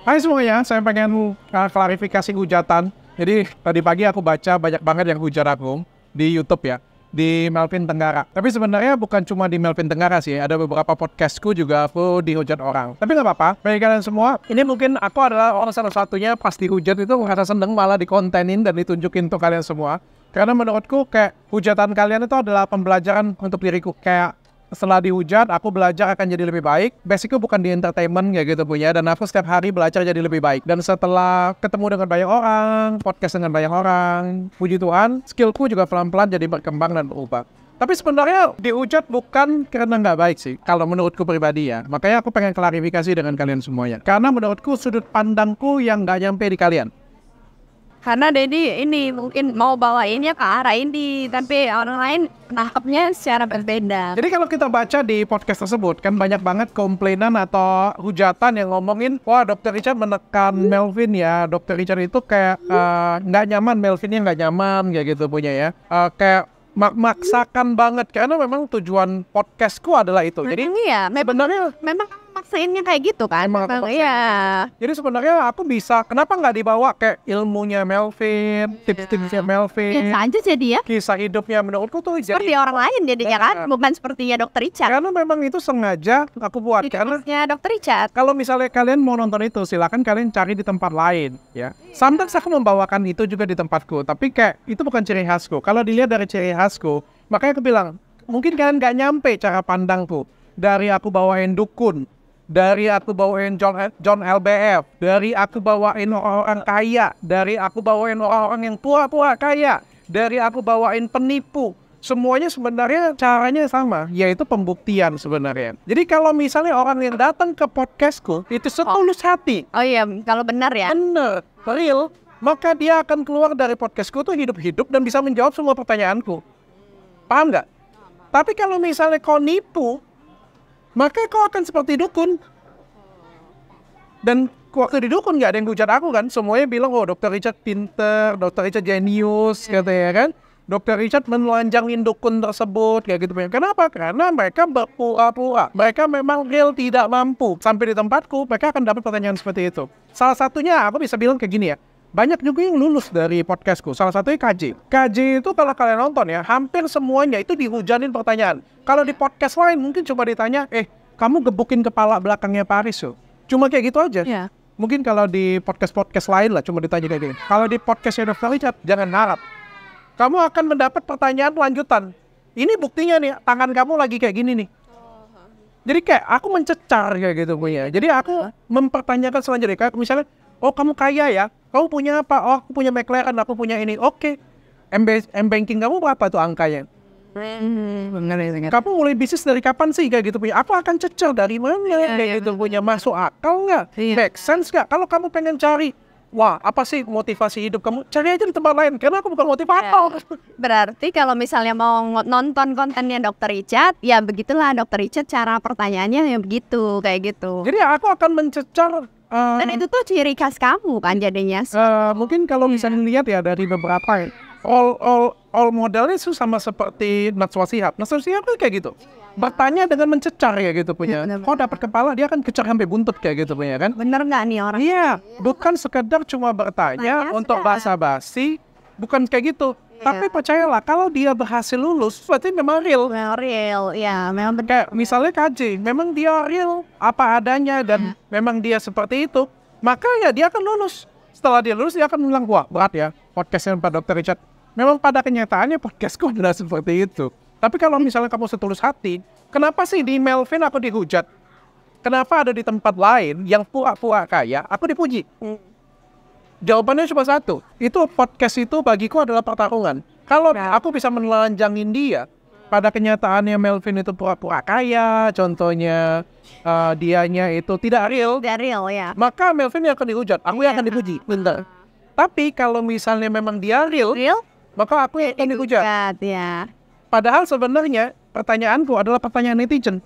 Hai semuanya, saya pengen klarifikasi hujatan. Jadi tadi pagi aku baca banyak banget yang hujat aku di YouTube ya, di Melvin Tenggara. Tapi sebenarnya bukan cuma di Melvin Tenggara sih, ada beberapa podcastku juga aku dihujat orang. Tapi nggak apa-apa, bagi kalian semua, ini mungkin aku adalah orang salah satunya pas dihujat itu merasa seneng malah dikontenin dan ditunjukin untuk kalian semua. Karena menurutku kayak hujatan kalian itu adalah pembelajaran untuk diriku. Kayak setelah dihujat, aku belajar akan jadi lebih baik. Basicnya bukan di entertainment kayak gitu punya. Dan aku setiap hari belajar jadi lebih baik. Dan setelah ketemu dengan banyak orang, podcast dengan banyak orang, puji Tuhan, skillku juga pelan-pelan jadi berkembang dan berubah. Tapi sebenarnya dihujat bukan karena nggak baik sih, kalau menurutku pribadi ya. Makanya aku pengen klarifikasi dengan kalian semuanya. Karena menurutku sudut pandangku yang nggak nyampe di kalian. Karena Dedi ini mungkin mau bawainnya ke arah ini, tapi orang lain nangkepnya secara berbeda. Jadi kalau kita baca di podcast tersebut, kan banyak banget komplainan atau hujatan yang ngomongin, wah Dr. Richard menekan Melvin ya, Dr. Richard itu kayak nggak nyaman, Melvinnya nggak nyaman kayak gitu punya ya. Kayak maksakan banget, karena memang tujuan podcastku adalah itu. Jadi iya, sebenarnya memang maksainnya kayak gitu kan. Iya. Jadi sebenarnya aku bisa, kenapa nggak dibawa kayak ilmunya Melvin, tips-tipsnya Melvin, Biasa aja jadi ya. kisah hidupnya menurutku tuh Seperti jadi orang lain jadinya kan, bukan sepertinya Dr. Richard. karena memang itu sengaja aku buat. Karena Dr. Richard. kalau misalnya kalian mau nonton itu, silakan kalian cari di tempat lain ya. Sometimes aku membawakan itu juga di tempatku, tapi kayak itu bukan ciri khasku. Kalau dilihat dari ciri khasku, makanya aku bilang, mungkin kalian nggak nyampe cara pandangku. Dari aku bawain dukun, dari aku bawain John LBF, dari aku bawain orang-orang kaya, dari aku bawain orang-orang yang tua-tua kaya, dari aku bawain penipu. Semuanya sebenarnya caranya sama, yaitu pembuktian sebenarnya. Jadi kalau misalnya orang yang datang ke podcastku itu setulus hati, Oh iya, kalau benar ya. bener, real, maka dia akan keluar dari podcastku tuh hidup-hidup dan bisa menjawab semua pertanyaanku. Paham nggak? Tapi kalau misalnya kau nipu, maka kau akan seperti dukun. Dan waktu di dukun nggak ada yang hujat aku kan. Semuanya bilang, oh Dr. Richard pinter, Dr. Richard jenius, katanya kan. Dr. Richard menelanjangin dukun tersebut, kayak gitu. Kenapa? Karena mereka berpura-pura. Mereka memang real tidak mampu. Sampai di tempatku, mereka akan dapat pertanyaan seperti itu. Salah satunya, aku bisa bilang kayak gini ya. Banyak juga yang lulus dari podcastku. Salah satunya KJ. KJ itu kalau kalian nonton ya, hampir semuanya itu dihujanin pertanyaan. Kalau di podcast lain mungkin coba ditanya, kamu gebukin kepala belakangnya Paris yo. Cuma kayak gitu aja. Iya. Mungkin kalau di podcast lain lah cuma ditanya kayak gini. Kalau di podcastnya Dr. Richard, jangan harap. Kamu akan mendapat pertanyaan lanjutan. Ini buktinya nih, tangan kamu lagi kayak gini nih. Jadi kayak aku mencecar kayak gitu punya. Jadi aku mempertanyakan selanjutnya. Kayak misalnya, oh kamu kaya ya? Kamu punya apa? Oh aku punya McLaren, aku punya ini. Oke. M-banking kamu berapa tuh angkanya? Kamu mulai bisnis dari kapan sih kayak gitu punya? Aku akan cecer dari mana kayak gitu punya, masuk akal nggak? Make sense nggak? Kalau kamu pengen cari, wah apa sih motivasi hidup kamu? Cari aja di tempat lain, karena aku bukan motivator. Berarti kalau misalnya mau nonton kontennya Dr. Richard, ya begitulah Dr. Richard cara pertanyaannya ya begitu, kayak gitu. Jadi aku akan mencecar. Dan itu tuh ciri khas kamu kan jadinya. Mungkin kalau misalnya lihat ya dari beberapa ya, all modelnya itu sama seperti Najwa Shihab. Najwa Shihab kan kayak gitu. Bertanya dengan mencecar ya gitu punya. Kau dapat kepala, dia akan kecar sampai buntut kayak gitu punya kan. Bener nggak nih orang? Iya, bukan sekedar cuma bertanya untuk basa-basi, bukan kayak gitu. Tapi percayalah, kalau dia berhasil lulus, berarti memang real. Real, ya memang benar. Kayak misalnya KJ, memang dia real apa adanya dan memang dia seperti itu, maka ya dia akan lulus. Setelah dia lulus, dia akan bilang, wah berat ya podcastnya Pak Dr. Richard. Memang pada kenyataannya podcastku adalah seperti itu. Tapi kalau misalnya kamu setulus hati, kenapa sih di Melvin aku dihujat? Kenapa ada di tempat lain yang pura-pura kaya, aku dipuji? Jawabannya cuma satu. Itu podcast itu bagiku adalah pertarungan. Kalau aku bisa menelanjangin dia, pada kenyataannya Melvin itu pura-pura kaya, contohnya dianya itu tidak real. Tidak real ya. Maka Melvin yang akan dihujat, aku yang akan dipuji. Bentar. Tapi kalau misalnya memang dia real, maka aku yang akan dihujat. Ya. Padahal sebenarnya pertanyaanku adalah pertanyaan netizen.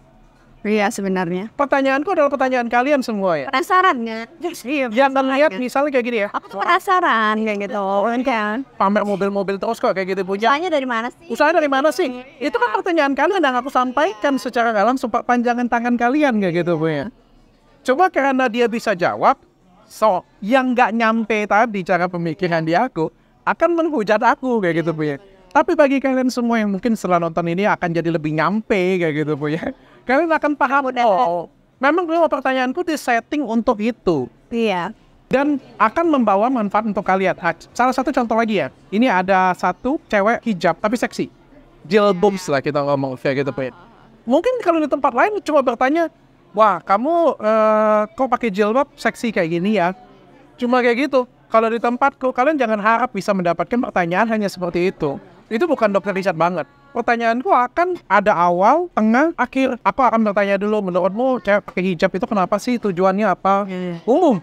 Iya sebenarnya. Pertanyaanku adalah pertanyaan kalian semua ya. Penasaran nggak? Jangan lihat misalnya kayak gini ya. Aku tuh penasaran kayak gitu, kan? Pamer mobil-mobil terus kok kayak gitu punya. Usahanya dari mana sih? Usahanya dari mana sih? Itu kan pertanyaan kalian yang aku sampaikan secara nggak langsung, panjangan tangan kalian kayak gitu punya. Coba karena dia bisa jawab, So, yang nggak nyampe tadi cara pemikiran di aku akan menghujat aku kayak gitu Bu ya. Tapi bagi kalian semua yang mungkin setelah nonton ini akan jadi lebih nyampe kayak gitu Bu ya. Kalian akan paham, oh, memang semua pertanyaanku disetting untuk itu. Iya. Dan akan membawa manfaat untuk kalian. Salah satu contoh lagi ya. Ini ada satu cewek hijab tapi seksi. Jilbabs lah kita ngomong kayak gitu Bu ya. Mungkin kalau di tempat lain cuma bertanya, wah kamu kok pakai jilbab seksi kayak gini ya. Cuma kayak gitu. Kalau di tempatku kalian jangan harap bisa mendapatkan pertanyaan hanya seperti itu. Itu bukan Dr. Richard banget. Pertanyaanku akan ada awal, tengah, akhir. Aku akan bertanya dulu, menurutmu cewek pakai hijab itu kenapa sih? Tujuannya apa? Umum.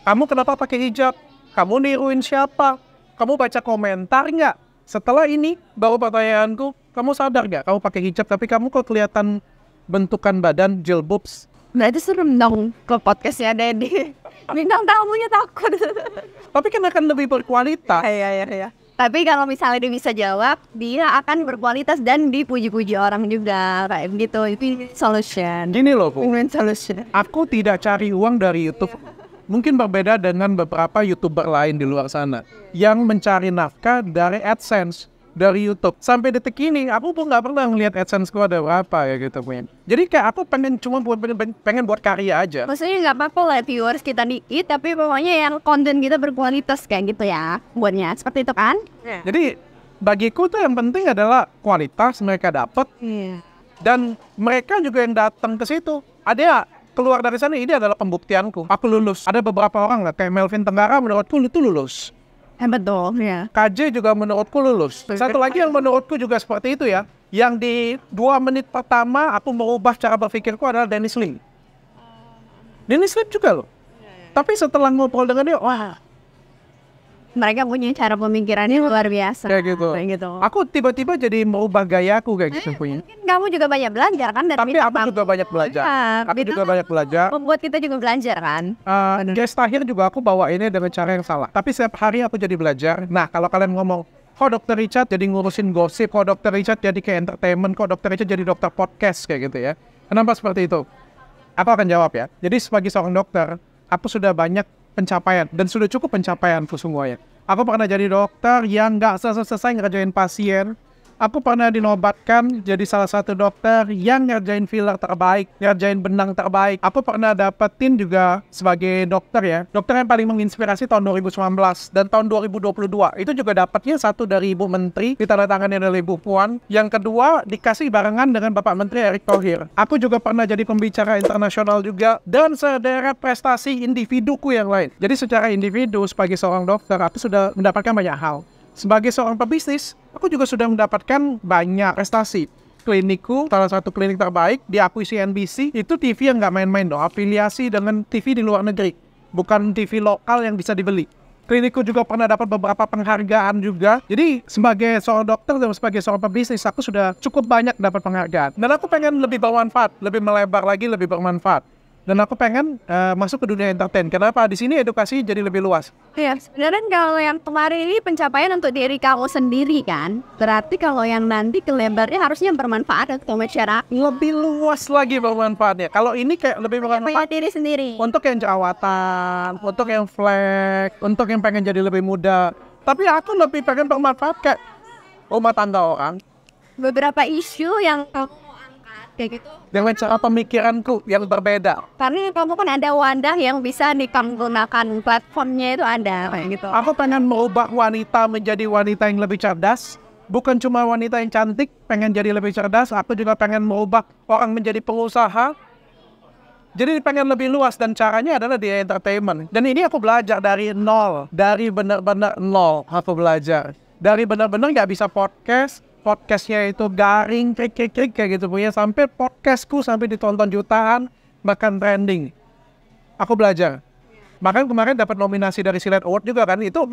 Kamu kenapa pakai hijab? Kamu niruin siapa? Kamu baca komentar nggak? Setelah ini, baru pertanyaanku, kamu sadar nggak kamu pakai hijab tapi kamu kok kelihatan bentukan badan jilbabs? Berarti serem dong ke podcastnya Dedi. Bintang tamunya takut. Tapi kan akan lebih berkualitas. Iya. Tapi kalau misalnya dia bisa jawab, dia akan berkualitas dan dipuji-puji orang juga. Kayak gitu, itu solution. Gini loh Bu, Win-win solution. aku tidak cari uang dari YouTube. Mungkin berbeda dengan beberapa YouTuber lain di luar sana yang mencari nafkah dari AdSense, dari YouTube. Sampai detik ini, aku pun nggak pernah ngeliat AdSense-ku ada berapa ya gitu. Jadi kayak aku pengen buat karya aja. Maksudnya nggak apa-apa lah viewers kita dikit, tapi pokoknya yang konten kita berkualitas kayak gitu ya. Buatnya, seperti itu kan? Jadi bagiku tuh yang penting adalah kualitas mereka dapat. Dan mereka juga yang datang ke situ. Ada ya, keluar dari sana ini adalah pembuktianku. Aku lulus. Ada beberapa orang lah kayak Melvin Tenggara menurutku itu lulus. Hebat dong, ya. KJ juga menurutku lulus. Satu lagi yang menurutku juga seperti itu ya. Yang di 2 menit pertama aku merubah cara berpikirku adalah Dennis Lim. Dennis Lim juga loh. Tapi setelah ngobrol dengan dia, wah. Mereka punya cara pemikirannya luar biasa. Kayak gitu. Aku tiba-tiba jadi merubah gayaku kayak gitu punya. Mungkin kamu juga banyak belajar kan dari Tapi aku juga banyak belajar. Aku juga banyak belajar. Membuat kita juga belajar kan. Guys terakhir juga aku bawa ini dengan cara yang salah. Tapi setiap hari aku jadi belajar. Nah kalau kalian ngomong, kok Dr. Richard jadi ngurusin gosip, kok Dr. Richard jadi kayak entertainment, kok Dr. Richard jadi dokter podcast kayak gitu ya. Kenapa seperti itu? Aku akan jawab ya. Jadi sebagai seorang dokter, aku sudah banyak pencapaian dan sudah cukup pencapaianku semuanya. Aku pernah jadi dokter yang nggak selesai ngerjain pasien. Aku pernah dinobatkan jadi salah satu dokter yang ngerjain filler terbaik, ngerjain benang terbaik. Aku pernah dapetin juga sebagai dokter ya, dokter yang paling menginspirasi tahun 2019 dan tahun 2022. Itu juga dapatnya satu dari Ibu Menteri, ditandatangani oleh Ibu Puan. Yang kedua dikasih barengan dengan Bapak Menteri Erick Thohir. Aku juga pernah jadi pembicara internasional juga dan sederet prestasi individuku yang lain. Jadi secara individu sebagai seorang dokter, aku sudah mendapatkan banyak hal. Sebagai seorang pebisnis, aku juga sudah mendapatkan banyak prestasi. Klinikku, salah satu klinik terbaik, diakui CNBC, itu TV yang nggak main-main dong, afiliasi dengan TV di luar negeri. Bukan TV lokal yang bisa dibeli. Klinikku juga pernah dapat beberapa penghargaan juga. Jadi, sebagai seorang dokter dan sebagai seorang pebisnis, aku sudah cukup banyak dapat penghargaan. Dan aku pengen lebih bermanfaat, lebih melebar lagi, lebih bermanfaat. Dan aku pengen masuk ke dunia entertain. Kenapa? Di sini edukasi jadi lebih luas. Iya, sebenarnya kalau yang kemarin ini pencapaian untuk diri kamu sendiri kan. Berarti kalau yang nanti kelebarnya harusnya bermanfaat untuk masyarakat. Lebih luas lagi bermanfaatnya. Kalau ini kayak lebih bermanfaat Diri sendiri. untuk yang jerawatan, untuk yang flek, untuk yang pengen jadi lebih muda. Tapi aku lebih pengen bermanfaat kayak rumah tangga orang. Beberapa isu yang kamu angkat kayak gitu. Dengan cara pemikiranku yang berbeda. Karena kamu kan ada wadah yang bisa digunakan, platformnya itu ada kayak gitu. Aku pengen merubah wanita menjadi wanita yang lebih cerdas. Bukan cuma wanita yang cantik, pengen jadi lebih cerdas. Aku juga pengen merubah orang menjadi pengusaha. Jadi pengen lebih luas dan caranya adalah di entertainment. Dan ini aku belajar dari nol. Dari benar-benar nol aku belajar. Dari benar-benar nggak bisa podcast. Podcastnya itu garing, krik kayak gitu punya. Sampai podcastku sampai ditonton jutaan, bahkan trending. Aku belajar. Bahkan kemarin dapat nominasi dari Silet Award juga kan. Itu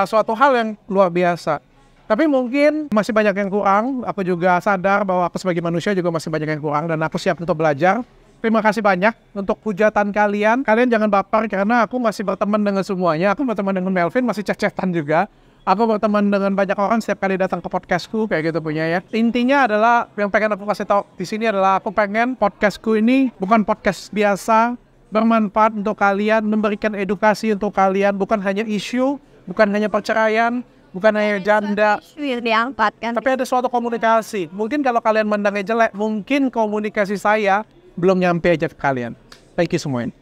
suatu hal yang luar biasa. Tapi mungkin masih banyak yang kurang. Aku juga sadar bahwa aku sebagai manusia juga masih banyak yang kurang. Dan aku siap untuk belajar. Terima kasih banyak untuk hujatan kalian. Kalian jangan baper karena aku masih berteman dengan semuanya. Aku berteman dengan Melvin, masih cek-cekan juga. Aku berteman dengan banyak orang setiap kali datang ke podcastku kayak gitu punya ya. Intinya adalah yang pengen aku kasih tahu di sini adalah aku pengen podcastku ini bukan podcast biasa, bermanfaat untuk kalian, memberikan edukasi untuk kalian, bukan hanya isu, bukan hanya perceraian, bukan hanya janda, diangkat kan. tapi ada suatu komunikasi. Mungkin kalau kalian mandangnya jelek, mungkin komunikasi saya belum nyampe aja ke kalian. Thank you semuanya.